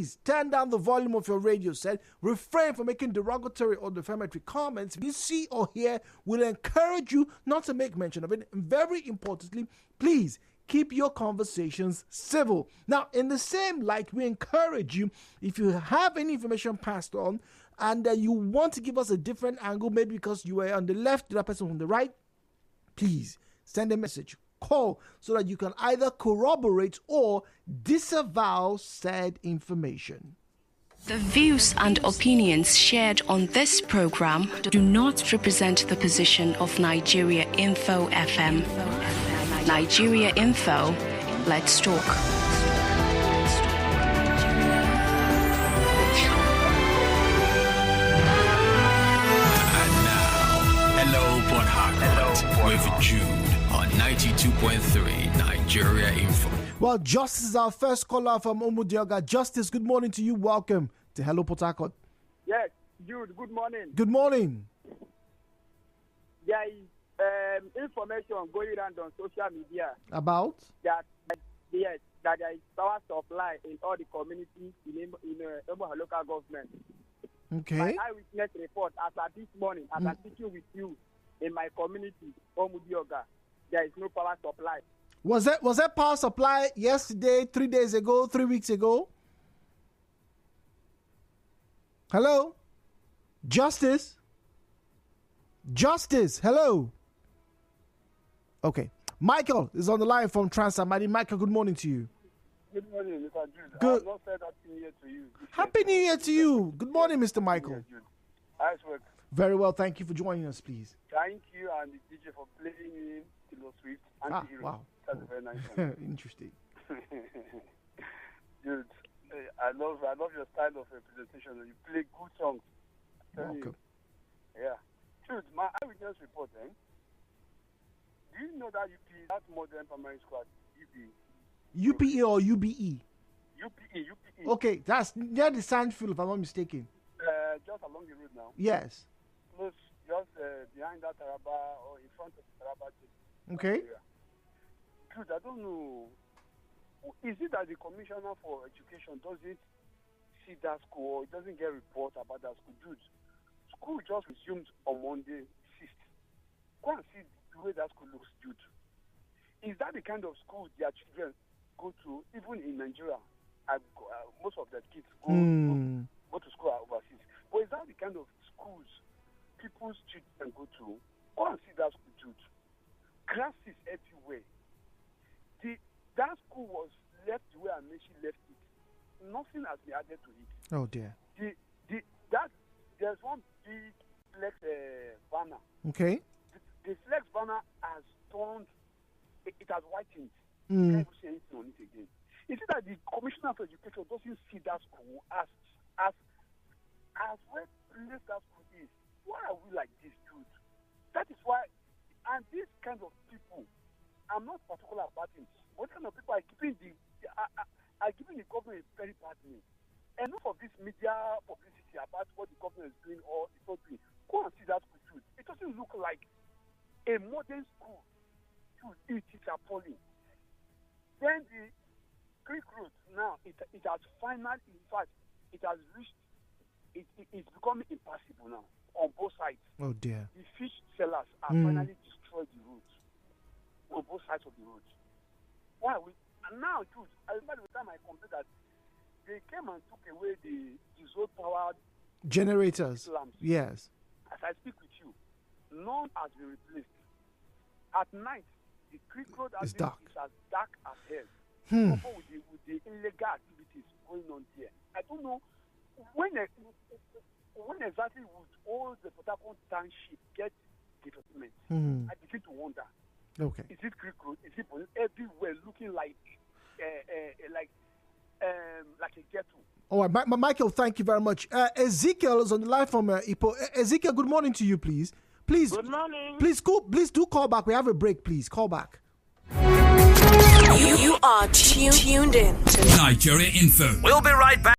please turn down the volume of your radio set. Refrain from making derogatory or defamatory comments. If you see or hear, we'll encourage you not to make mention of it. And very importantly, please keep your conversations civil. Now, in the same light, we encourage you, if you have any information passed on and you want to give us a different angle, maybe because you were on the left, the other person on the right, please send a message, call, so that you can either corroborate or disavow said information. The views and opinions shared on this program do not represent the position of Nigeria Info FM. Nigeria Info, let's talk. And now, hello, Port Harcourt, with Jude on 92.3 Nigeria Info. Well, Justice is our first caller from Omudioga. Justice, good morning to you. Welcome to Hello Port Harcourt. Yes, Jude, good morning. Good morning. There is information going around on social media About? that there is power supply in all the communities in Omaha local government. Okay. My eyewitness report, as at this morning, as I'm speaking with you, in my community, Omudioga, there is no power supply. Was that power supply yesterday, 3 days ago, 3 weeks ago? Hello? Justice? Justice, hello? Okay. Michael is on the line from Transamadi. Michael, good morning to you. Good morning, Mr. Jude. Good. I have not said Happy New Year to you. Happy New Year to you. Good morning, Mr. Michael. Yes, Jude. Nice work. Very well, thank you for joining us, please. Thank you and the DJ for playing in Taylor Swift Anti-Hero. Wow. That's a very nice one. Interesting. Dude, I love your style of representation. You play good songs. Welcome. Yeah. Dude, my eyewitness report, do you know that UPE, that modern primary school, UPE? UPE or UBE? UPE. Okay, that's near the Sandfield, if I'm not mistaken. Just along the road now. Yes. Close, just behind that Taraba or in front of the Taraba. Okay. Dude, I don't know. Is it that the Commissioner for Education doesn't see that school or it doesn't get report about that school? Dude, school just resumed on Monday 6th. Go and see the way that school looks, dude. Is that the kind of school their children go to, even in Nigeria? Most of their kids go to school overseas. But is that the kind of schools people's children go to? Go and see that school, dude. Grasses everywhere. That school was left the way Amechi left it. Nothing has been added to it. Oh dear. There's one big flex banner. Okay. The flex banner has turned. It has whitened. You can't say anything on it again. Is it that the Commissioner for Education doesn't see that school as where place that school is? Why are we like this, dude? That is why, and these kind of people, I'm not particular about it. What kind of people are giving the government a very bad name? Enough of this media publicity about what the government is doing or is not doing. Go and see that school, dude. It doesn't look like a modern school. Dude, it is appalling. Then the Creek Road now, it has finally, in fact, it has reached, it's becoming impassable now on both sides. Oh dear. The fish sellers have finally destroyed the roads on both sides of the road. Why are we? And now, dude, I remember the time I complained that they came and took away the diesel powered Generators. lamps. Yes. As I speak with you, none has been replaced. At night, the Creek Road It's Avenue dark. is as dark as hell. Coupled with the illegal activities going on there. I don't know when exactly would all the Port Harcourt township get development. I begin to wonder. Okay. Is it Creek Road? Is it everywhere looking like a ghetto? All right, Michael, thank you very much. Ezekiel is on the line from Ipo. Ezekiel, good morning to you, please. Please. Good morning. Please do call back. We have a break, please. Call back. You are tuned in to Nigeria Info. We'll be right back.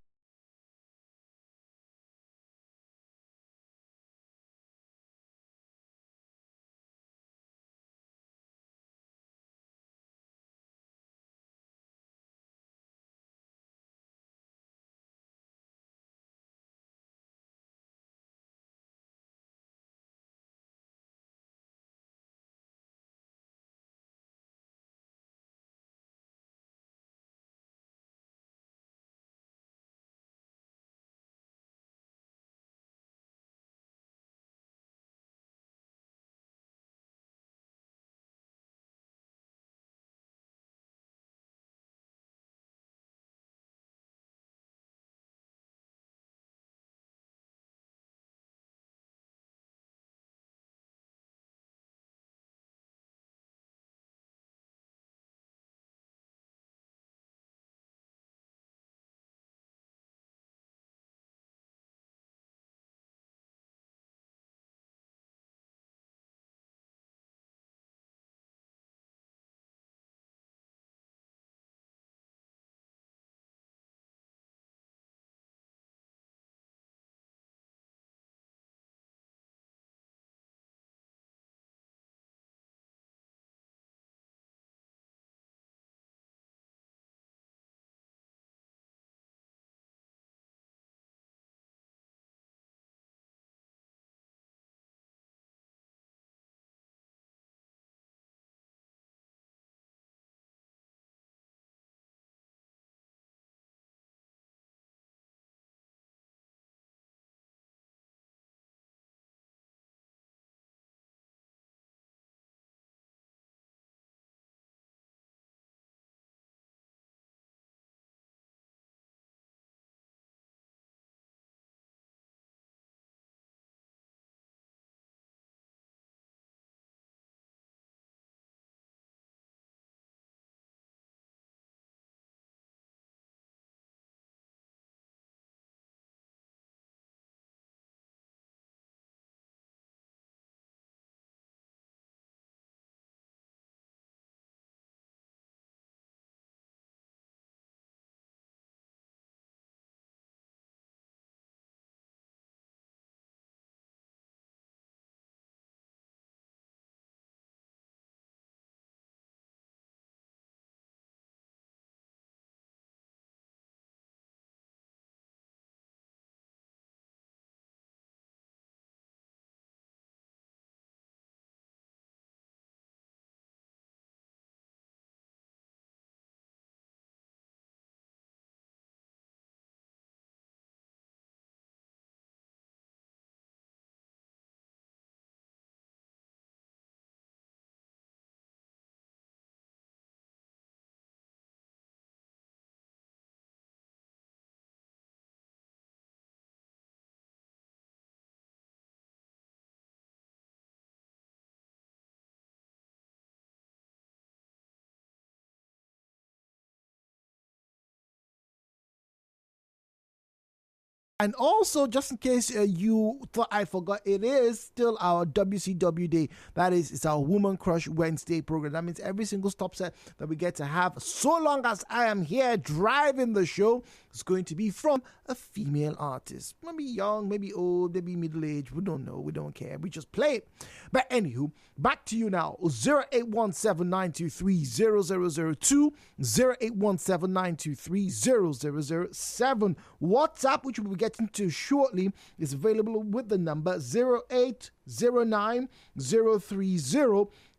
And also, just in case you thought I forgot, it is still our WCW Day. That is, it's our Woman Crush Wednesday program. That means every single stop set that we get to have, so long as I am here driving the show, is going to be from a female artist. Maybe young, maybe old, maybe middle-aged. We don't know. We don't care. We just play it. But anywho, back to you now. 0817-923-0002, 0817-923-0007. WhatsApp, which we'll be getting to shortly, is available with the number 0809 030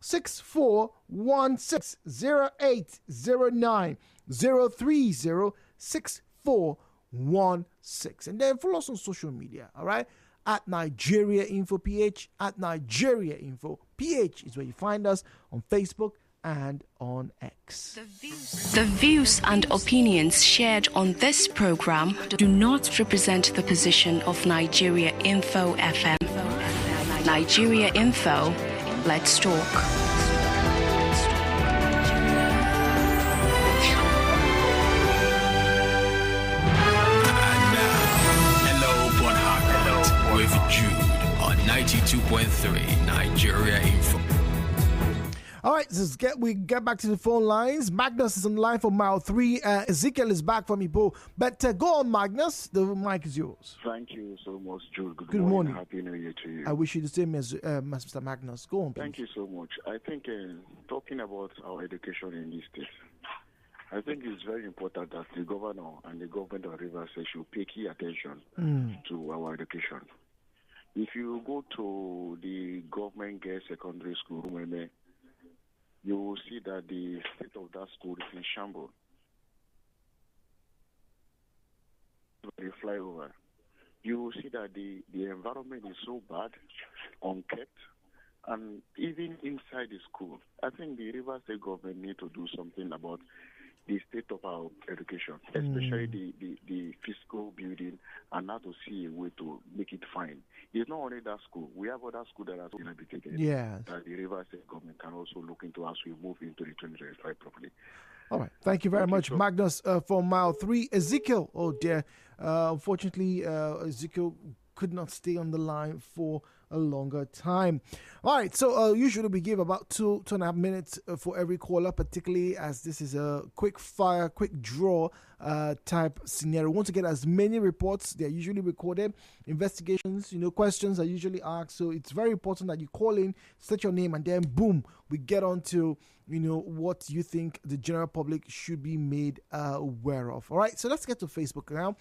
6416, 0809 030 6416. And then follow us on social media, all right? At Nigeria Info PH, at Nigeria Info PH is where you find us on Facebook and on X. The views and opinions shared on this program do not represent the position of Nigeria Info FM. Nigeria Info, let's talk. With Jude on 92.3 Nigeria Info. All right, we get back to the phone lines. Magnus is on the line for mile 3. Ezekiel is back from Ibo. But go on, Magnus. The mic is yours. Thank you so much, Jude. Good morning. Happy New Year to you. I wish you the same as Mr. Magnus. Go on, please. Thank you so much. I think talking about our education in this state, I think it's very important that the governor and the government of Rivers should pay key attention to our education. If you go to the government girls secondary school, you will see that the state of that school is in shambles. When you fly over, you will see that the environment is so bad, unkept, and even inside the school. I think the Rivers State government need to do something about the state of our education, especially the physical building, and how to see a way to make it fine. It's not only that school. We have other schools that are inhabited. Yes. That the Rivers State government can also look into as we move into the 2025 properly. All right. Thank you very much, Magnus, for mile 3. Ezekiel, oh dear. Unfortunately, Ezekiel could not stay on the line for a longer time. All right, so usually we give about 2.5 minutes for every caller, particularly as this is a quick fire, quick draw type scenario. We want to get as many reports. They're usually recorded, investigations, questions are usually asked. So it's very important that you call in, state your name, and then boom, we get on to what you think the general public should be made aware of. All right, so let's get to Facebook now,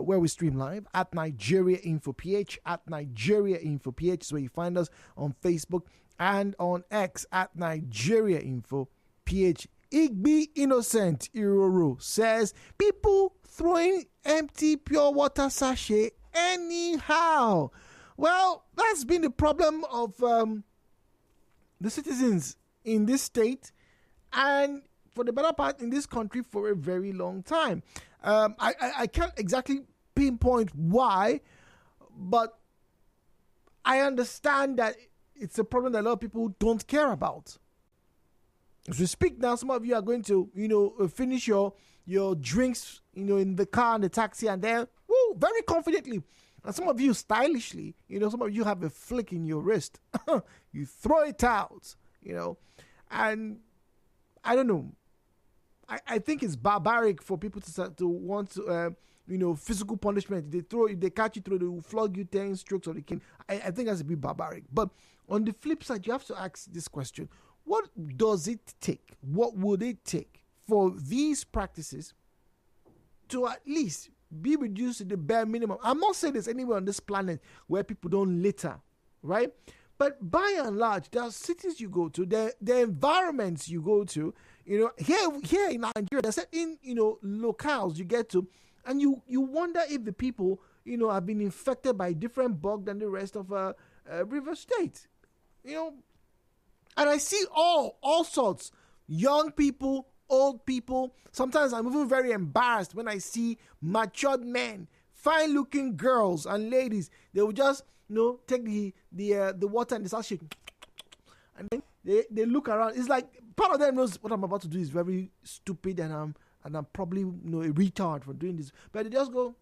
where we stream live at Nigeria Info PH, at Nigeria Info PH is where you find us on Facebook and on X at Nigeria Info PH. Igby Innocent Iroro says people throwing empty pure water sachet anyhow. Well, that's been the problem of the citizens in this state and for the better part in this country for a very long time. I can't exactly pinpoint why, but I understand that it's a problem that a lot of people don't care about. As we speak now, some of you are going to, finish your drinks, in the car and the taxi, and then, very confidently. And some of you stylishly, some of you have a flick in your wrist. You throw it out, and I don't know. I think it's barbaric for people to want to, physical punishment. If they catch you through, they will flog you 10 strokes or they can. I think that's a bit barbaric. But on the flip side, you have to ask this question. What does it take? What would it take for these practices to at least be reduced to the bare minimum? I'm not saying there's anywhere on this planet where people don't litter, right? But by and large, there are cities you go to, the environments you go to, here in Nigeria, there's certain, locales you get to, and you wonder if the people, have been infected by different bug than the rest of River State, And I see all sorts, young people, old people. Sometimes I'm even very embarrassed when I see matured men, fine-looking girls and ladies. They will just, take the water and they start shaking, and then they look around. It's like part of them knows what I'm about to do is very stupid, and I'm probably a retard for doing this. But they just go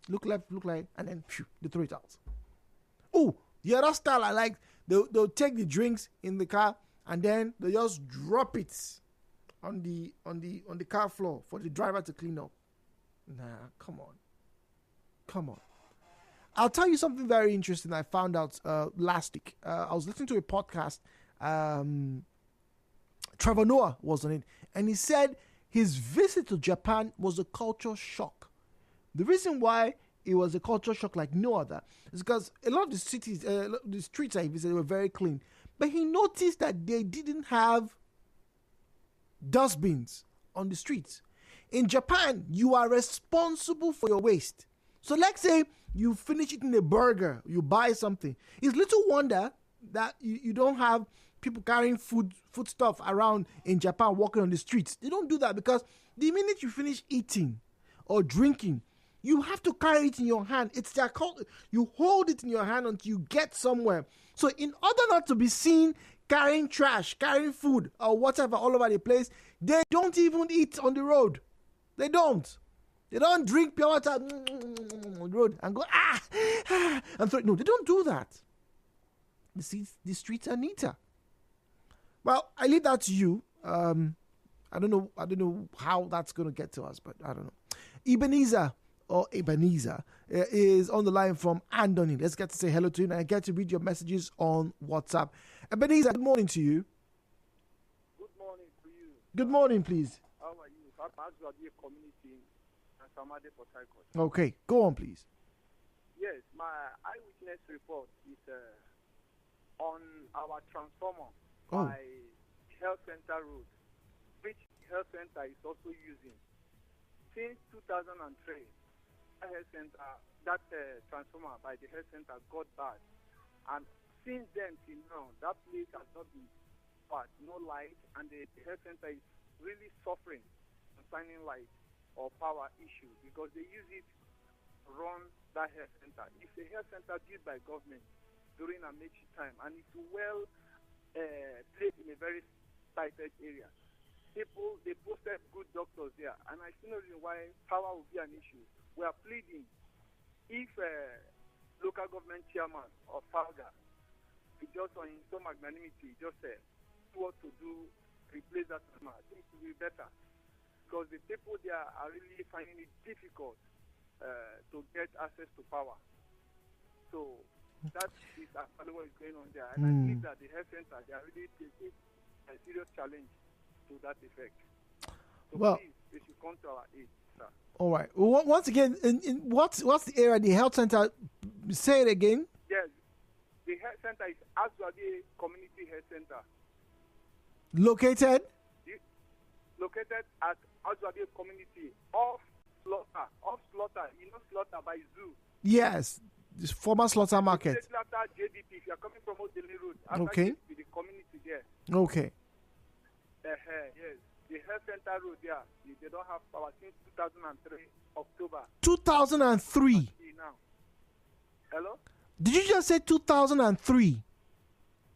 look left, look right, and then phew, they throw it out. Oh, the other style I like, they'll take the drinks in the car and then they just drop it on the car floor for the driver to clean up. Nah, come on. I'll tell you something very interesting I found out last week. I was listening to a podcast. Trevor Noah was on it, and he said his visit to Japan was a culture shock. The reason why it was a culture shock like no other is because a lot of the cities, the streets I visited were very clean. But he noticed that they didn't have dustbins on the streets. In Japan, you are responsible for your waste. So let's say you finish eating a burger, you buy something. It's little wonder that you don't have people carrying food stuff around in Japan walking on the streets. They don't do that because the minute you finish eating or drinking, you have to carry it in your hand. It's their culture. You hold it in your hand until you get somewhere. So in order not to be seen carrying trash, carrying food or whatever all over the place, they don't even eat on the road. They don't. They don't drink pure water on the road and go, and throw it. No, they don't do that. The streets are neater. Well, I leave that to you. I don't know how that's going to get to us, but I don't know. Ebenezer is on the line from Andoni. Let's get to say hello to you, and I get to read your messages on WhatsApp. Ebenezer, good morning to you. Good morning to you. Good morning, please. How are you? Azwadi community and Samade Port Harcourt. Okay, go on, please. Yes, my eyewitness report is on our transformer by Health Center Road, which Health Center is also using. Since 2003, Health Center, that transformer by the Health Center got bad. And since then till now, that place has not been bad, no light, and the Health Center is really suffering concerning light or power issue because they use it to run that health center. It's a health center built by government during Amechi time, and it's well placed in a very sighted area. People, they posted good doctors there, and I see no reason why power will be an issue. We are pleading if local government chairman of Falga, just on his own magnanimity, just said what to do, replace that transformer, I think it will be better. Because the people there are really finding it difficult to get access to power. So that is actually what is going on there. And I think that the health center, they are really taking a serious challenge to that effect. So well, please, they should come to our aid, sir. All right. Well, once again, what's the area, the health center? Say it again. Yes. The health center is Azwadi Community Health Center. Located at Azwadi Community off Slaughter, you know Slaughter by Zoo. Yes, this former Slaughter Market. Slaughter JDP, if you are coming from Odele Road, okay. The community there. Okay. Yes, the health center road there, they don't have power since 2003 October. 2003. Now. Hello? Did you just say 2003?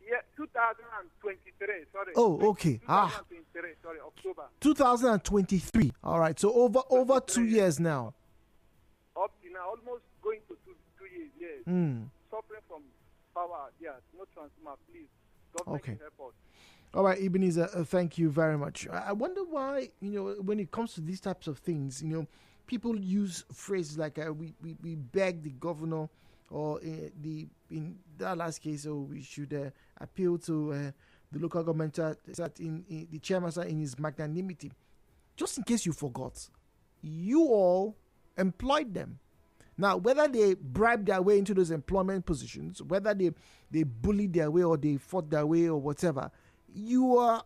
Yeah, 2023. Sorry. Oh, okay. 2023. Sorry, October. 2023. All right. So over 2 years now. Up to now, almost going to 2 years. Yes. Suffering from power. Yeah, no transformer. Please, government can help us. All right, Ebenezer. Thank you very much. I wonder why, when it comes to these types of things, people use phrases like we beg the governor, or in that last case, we should appeal to the local government that in the chairman in his magnanimity. Just in case you forgot, you all employed them. Now, whether they bribed their way into those employment positions, whether they bullied their way or they fought their way or whatever, you are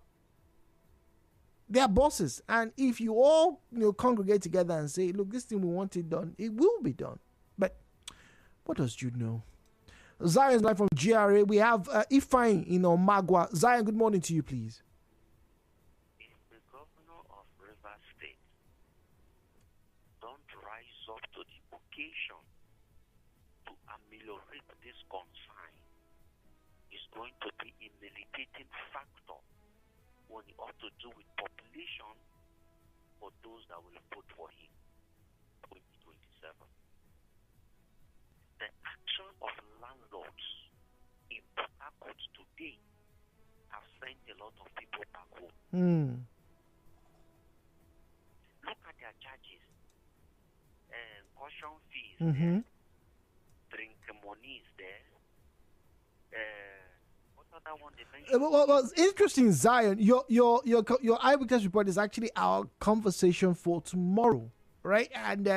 their bosses. And if you all congregate together and say, look, this thing we want it done, it will be done. But what does Jude know? Zion's live from GRA. We have Ifeanyi in Omagwa. Zion, good morning to you, please. If the governor of Rivers State don't rise up to the occasion to ameliorate this concern, it's going to be a militating factor when it ought to do with population for those that will vote for him 2027. today have sent a lot of people back home. Look at their charges. Caution fees there. Drink money is there. What other one they mentioned? Well, interesting, Zion. Your eyewitness report is actually our conversation for tomorrow, right? And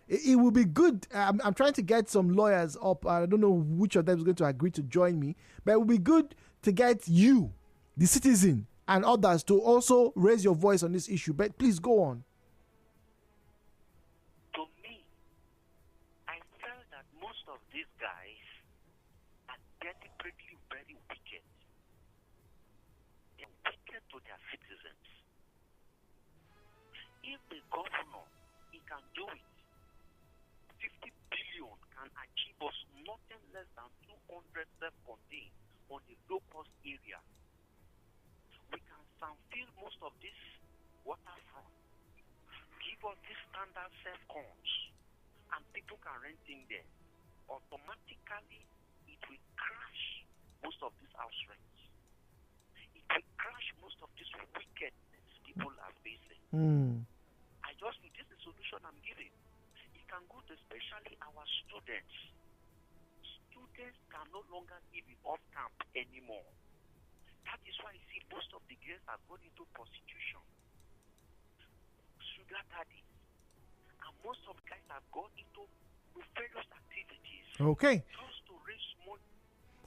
it will be good. I'm trying to get some lawyers up. I don't know which of them is going to agree to join me, but it will be good to get you, the citizen, and others to also raise your voice on this issue. But please go on. To me, I felt that most of these guys are deliberately very wicked. They're wicked to their citizens. If the governor, he can do it, 50 billion can achieve us nothing less than 200 self-contained on a low-cost area. We can fill most of this waterfront, give us these standard self-cons, and people can rent in there. Automatically, it will crash most of these house rents. It will crash most of this wickedness people are facing. This is the solution I'm giving. It can go to especially our students. Students can no longer live in off camp anymore. That is why you see most of the girls are going into prostitution, sugar daddies, and most of the guys have gone into nefarious activities. Okay. Just to raise money.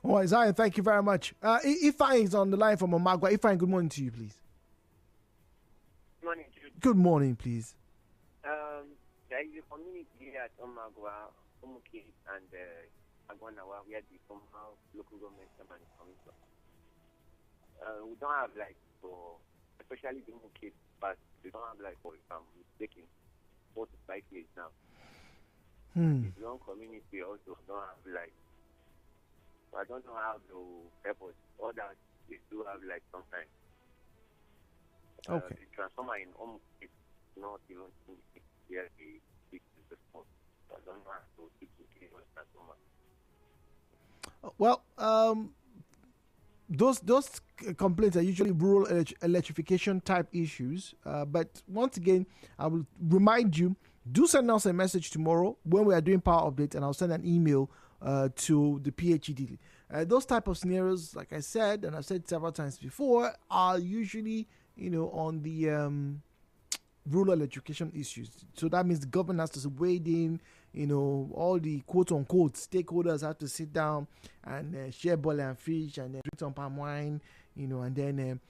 Oh, Isaiah, thank you very much. Ifeanyi is on the line from Omagwa. Ifeanyi, good morning to you, please. Good morning, Jude. Good morning, please. There is a community here at Omagwa, Omuke, and Agwanawa, where the former local government chairman is coming from. We don't have especially the Omuke, but we don't have for taking 4 to 5 years now. The long community also don't have I don't know how to help us. All that they do have sometimes. Okay. The transformer in Omuke is not even here the response. I don't know how to keep the transformer. Well, those complaints are usually rural electrification type issues. But once again, I will remind you, do send us a message tomorrow when we are doing power update, and I'll send an email to the PHED. Those type of scenarios, like I said, and I've said several times before, are usually on the rural electrification issues. So that means the government has to wade in. All the quote-unquote stakeholders have to sit down and share boil and fish and drink some palm wine, and then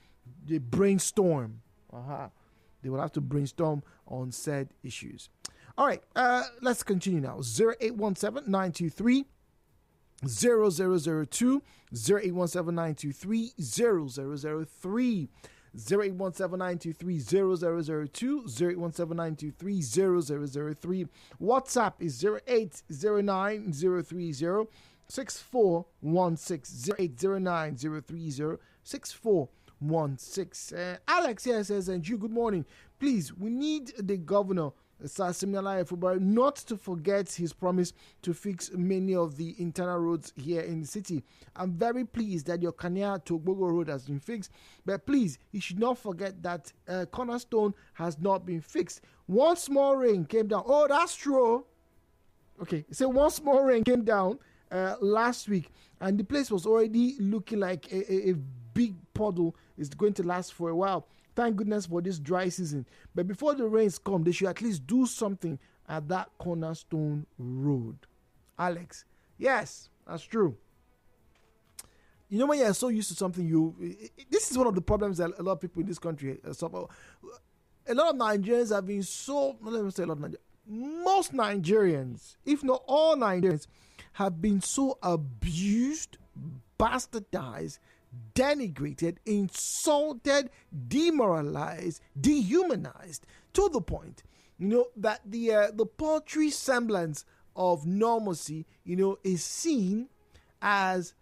they brainstorm. They will have to brainstorm on said issues. All right, let's continue now. 0817-923-0002, 0817-923-0003, 0817-923-0002, 0817-923-0003. WhatsApp is 0809-030-6416, 0809-030-6416. Alex here says, and you, good morning. Please, we need the governor, Similai Fubara, not to forget his promise to fix many of the internal roads here in the city. I'm very pleased that your Kanya to Ogbogo Road has been fixed, but please, he should not forget that Cornerstone has not been fixed. One small rain came down. Oh, that's true. Okay, so one small rain came down last week, and the place was already looking like a big puddle is going to last for a while. Thank goodness for this dry season. But before the rains come, they should at least do something at that Cornerstone Road. Alex, yes, that's true. When you're so used to something, this is one of the problems that a lot of people in this country suffer. A lot of Nigerians have been most Nigerians, if not all Nigerians, have been so abused, bastardized, denigrated, insulted, demoralized, dehumanized, to the point, that the paltry semblance of normalcy, is seen as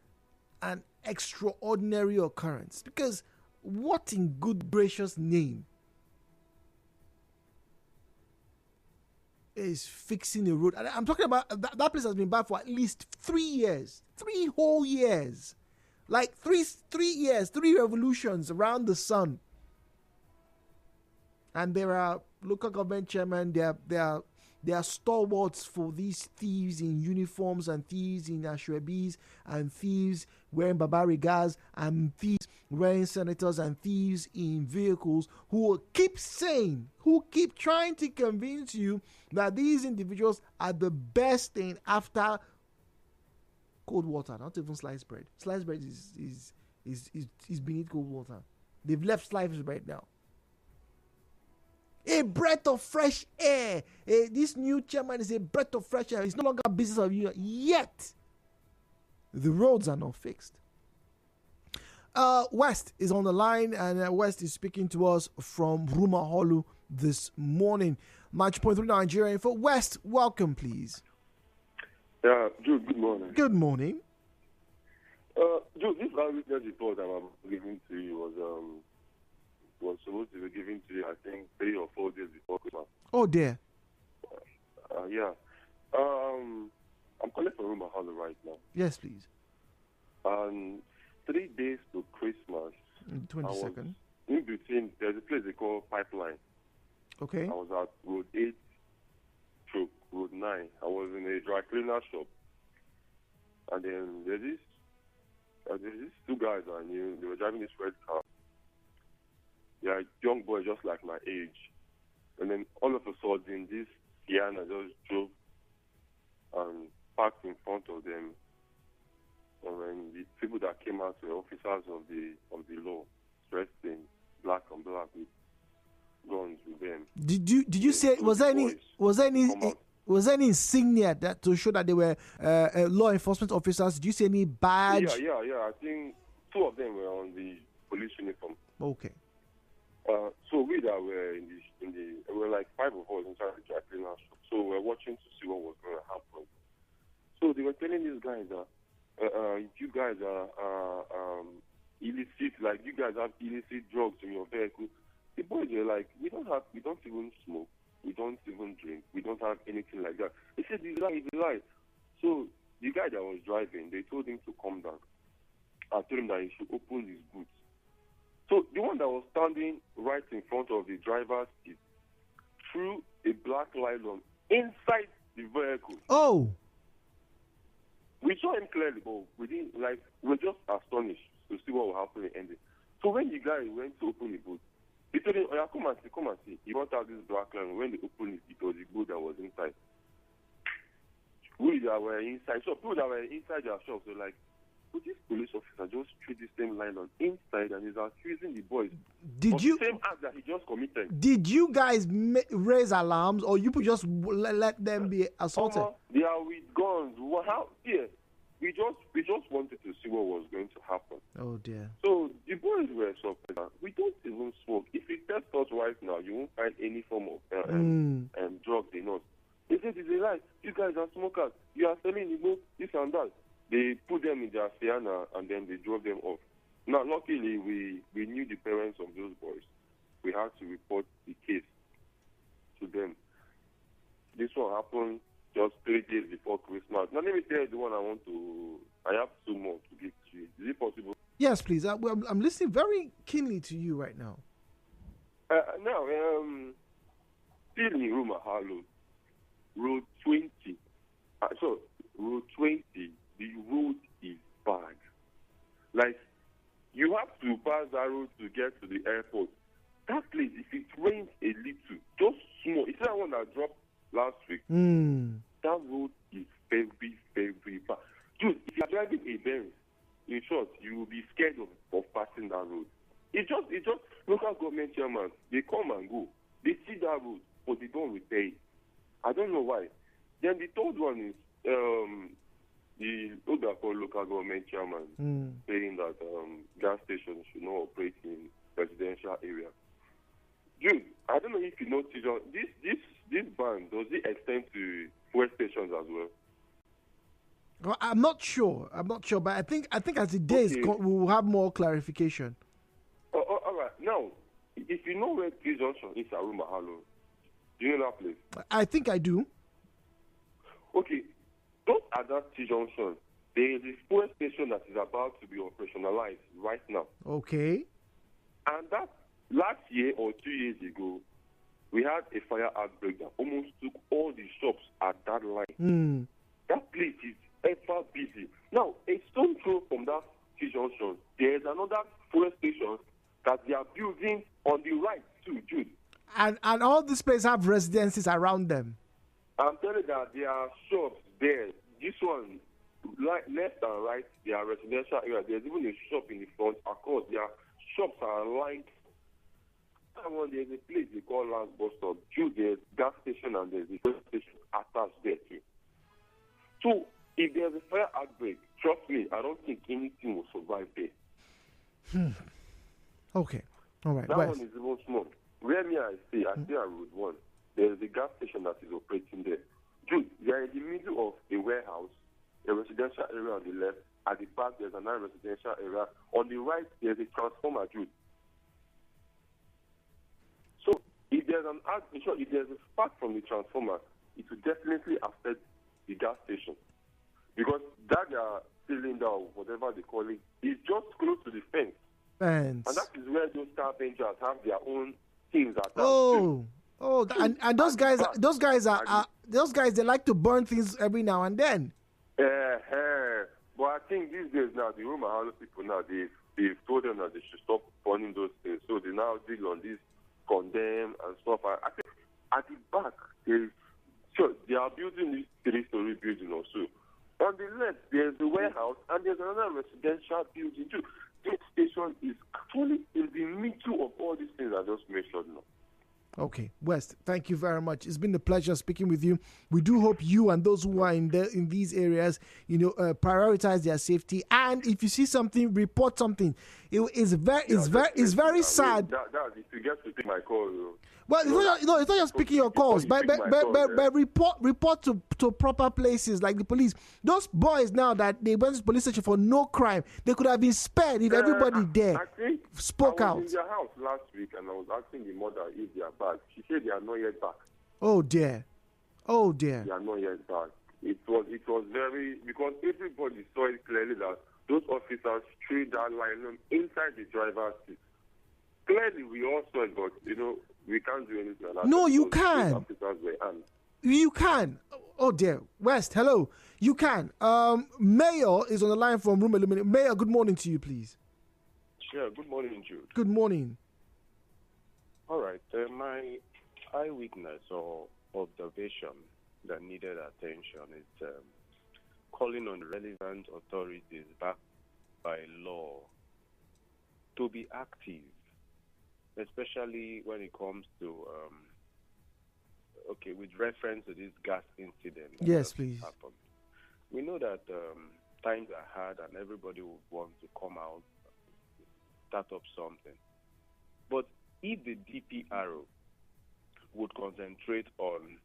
an extraordinary occurrence. Because what in good gracious name is fixing a road? I'm talking about that place has been bad for at least 3 years, 3 whole years. Like 3 years, 3 revolutions around the sun. And there are local government chairmen, they are stalwarts for these thieves in uniforms and thieves in ashwebis and thieves wearing babarigas and thieves wearing senators and thieves in vehicles who keep trying to convince you that these individuals are the best thing after cold water, not even sliced bread. Sliced bread is beneath cold water. They've left sliced bread now. A breath of fresh air. This new chairman is a breath of fresh air. It's no longer a business of you. Yet, the roads are not fixed. West is on the line, and West is speaking to us from Rumaholu this morning. 90.3 Nigeria Info. West, welcome, please. Yeah, Jude, good morning. Good morning. Jude, this eyewitness report that I'm giving to you was supposed to be given to you, I think, 3 or 4 days before Christmas. Oh, dear. Yeah. I'm calling for Rumaholu right now. Yes, please. 3 days to Christmas. 22nd. In between, there's a place they call Pipeline. Okay. I was at Road 8 to Road 9. I was in a dry cleaner shop. And then there's these 2 guys I knew. They were driving this red car. Yeah, young boy just like my age. And then all of a sudden, this Sienna just drove and parked in front of them. And then the people that came out were officers of the law, dressed in black and black with guns with them. Did you say was there any insignia that to show that they were law enforcement officers? Did you see any badge? Yeah. I think 2 of them were on the police uniform. Okay. So we that were there were like 5 of us inside the dry cleaner shop. So we're watching to see what was going to happen. So they were telling these guys that you guys are illicit, like you guys have illicit drugs in your vehicle. The boys were like, we don't even smoke, we don't even drink, we don't have anything like that. They said, it's a lie. So the guy that was driving, they told him to come down. I told him that he should open his boots. So the one that was standing right in front of the driver's seat threw a black nylon inside the vehicle. Oh! We saw him clearly, but we were just astonished to see what will happen in the ending. So when the guy went to open the boot, he told him, oh, yeah, come and see. He brought out this black nylon. When they opened it, it was the boot that was inside. We that were inside, so people that were inside their shops were like, but this police officer just threw the same nylon inside and is accusing the boys of the same act that he just committed. Did you guys raise alarms, or you could just let them be assaulted? They are with guns. How? Yeah, we just wanted to see what was going to happen. Oh dear. So the boys were surprised. We don't even smoke. If you test us right now, you won't find any form of drug in us. They said it's a lie. You guys are smokers. You are selling this and that. They put them in their Sienna and then they drove them off. Now, luckily, we knew the parents of those boys. We had to report the case to them. This one happened just 3 days before Christmas. Now, let me tell you the one I have 2 more to give to you. Is it possible? Yes, please. I'm listening very keenly to you right now. Now, still in Rumaholu, Road 20. Road 20. The road is bad. Like, you have to pass that road to get to the airport. That place, if it rains a little, just small. It's that one that dropped last week. That road is very, very bad. Dude, if you're driving a Benz, in short, you will be scared of passing that road. It's just local government chairman. They come and go. They see that road, but they don't repair it. I don't know why. Then the third one is the local government chairman saying that gas stations should not operate in residential areas. Dude, I don't know if you notice this ban, does it extend to fuel stations as well? Well, I'm not sure, but I think as the days go, we'll have more clarification. All right. Now, if you know where T Junction is at Rumaholu, do you know that place? I think I do. Okay. Those at that T Junction, there is a fuel station that is about to be operationalized right now. Okay. And that last year or 2 years ago, we had a fire outbreak that almost took all the shops at that line. That place is ever busy. Now, a stone throw from that junction, there is another fuel station that they are building on the right too, Jude. And all these places have residences around them. I'm telling you that there are shops there. This one, left and right, there are residential areas. There's even a shop in the front. Of course, their shops are lined. There's a place they call Lance Bus Stop. There's gas station and there's a fuel station attached there too. So, if there's a fire outbreak, trust me, I don't think anything will survive there. Okay. All right. That one is even small. Where I stay at Road 1, there is a gas station that is operating there. Dude, they are in the middle of a warehouse, a residential area on the left. At the back, there's another residential area. On the right, there's a transformer, Jude. So, if there's a spark from the transformer, it will definitely affect the gas station. Because that cylinder or whatever they call it is just close to the fence. And that is where those scavengers have their own things attached to. And those guys they like to burn things every now and then. But I think these days now, the Roma Halo people now, they've told them that they should stop burning those things. So they now deal on this condemn and stuff. I think at the back, they are building this 3-story building also. On the left, there's a warehouse and there's another residential building too. This station is actually in the middle of all these things I just mentioned now. Okay, West, thank you very much. It's been a pleasure speaking with you. We do hope you and those who are in these areas, prioritize their safety. And if you see something, report something. It's very sad. That if you get to take my call. Well, it's not just picking your calls, but report to proper places like the police. Those boys now that they went to the police station for no crime, they could have been spared if everybody there spoke out. I was in their house last week and I was asking the mother if they are back. She said they are not yet back. Oh dear. They are not yet back. It was very, because everybody saw it clearly that those officers threw that line inside the driver's seat. Clearly, we all saw it, but we can't do anything like that. No, you can. You can. Oh dear. West, hello. You can. Mayor is on the line from Room Illuminate. Mayor, good morning to you, please. Sure. Good morning, Jude. Good morning. All right. My eyewitness or observation that needed attention is calling on relevant authorities backed by law to be active, especially when it comes to, with reference to this gas incident. Yes, please. Happened. We know that times are hard and everybody would want to come out, start up something. But if the DPRO would concentrate on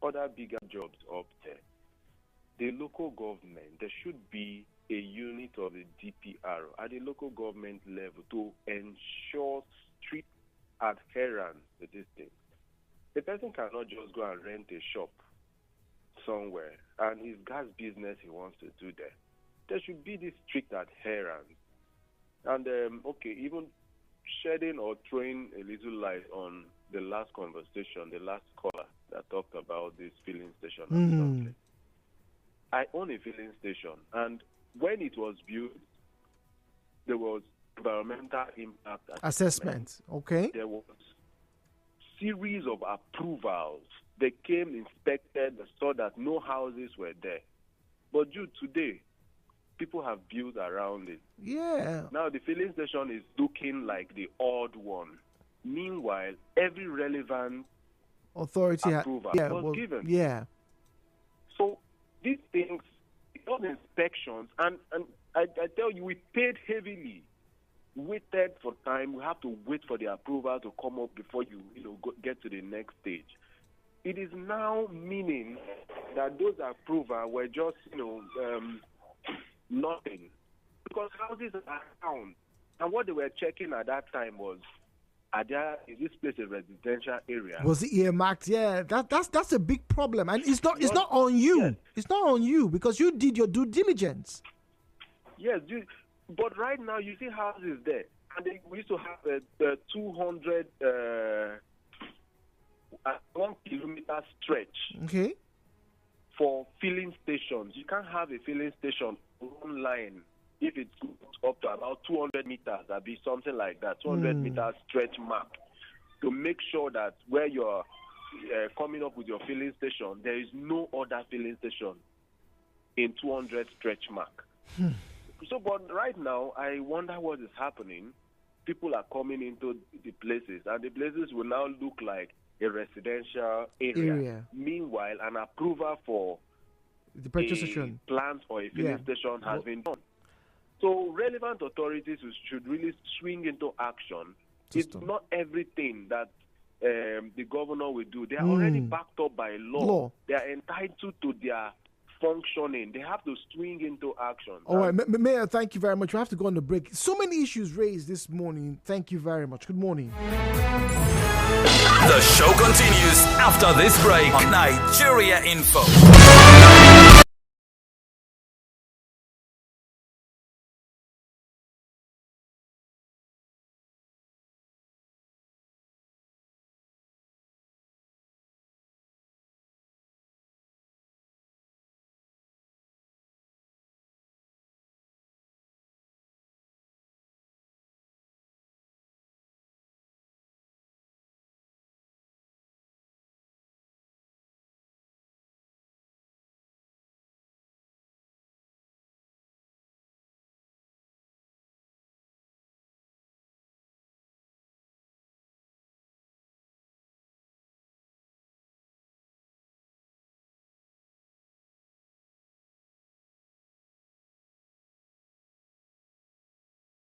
other bigger jobs up there, the local government, there should be a unit of the DPRO at the local government level to ensure strict adherence to this thing. The person cannot just go and rent a shop somewhere and his gas business he wants to do there. There should be this strict adherence. And, even shedding or throwing a little light on the last conversation, the last caller that talked about this filling station. I own a filling station, and when it was built, there was environmental impact assessment. Okay. There was series of approvals. They came, inspected, saw that no houses were there. But due today, people have built around it. Yeah. Now the filling station is looking like the odd one. Meanwhile, every relevant authority approval was given. Yeah. So these things, those inspections, and I tell you, we paid heavily, waited for time. We have to wait for the approval to come up before you get to the next stage. It is now meaning that those approvals were just nothing, because houses are down, and what they were checking at that time was, Is this place a residential area? Was it earmarked? Yeah, that's a big problem, and it's not on you. Yes. It's not on you because you did your due diligence. Yes, but right now you see houses there, and we used to have a 200 1 kilometer stretch. Okay. For filling stations. You can't have a filling station one line if it's up to about 200 meters. That'd be something like that, 200 meter stretch mark, to make sure that where you're coming up with your filling station, there is no other filling station in 200 stretch mark. So, but right now, I wonder what is happening. People are coming into the places, and the places will now look like a residential area. Meanwhile, an approval for the petrol station, plant or a filling station has been done. So relevant authorities should really swing into action. It's not everything that the governor will do. They are already backed up by law. They are entitled to their functioning. They have to swing into action. All right, Mayor, thank you very much. We have to go on the break. So many issues raised this morning. Thank you very much. Good morning. The show continues after this break on Nigeria Info.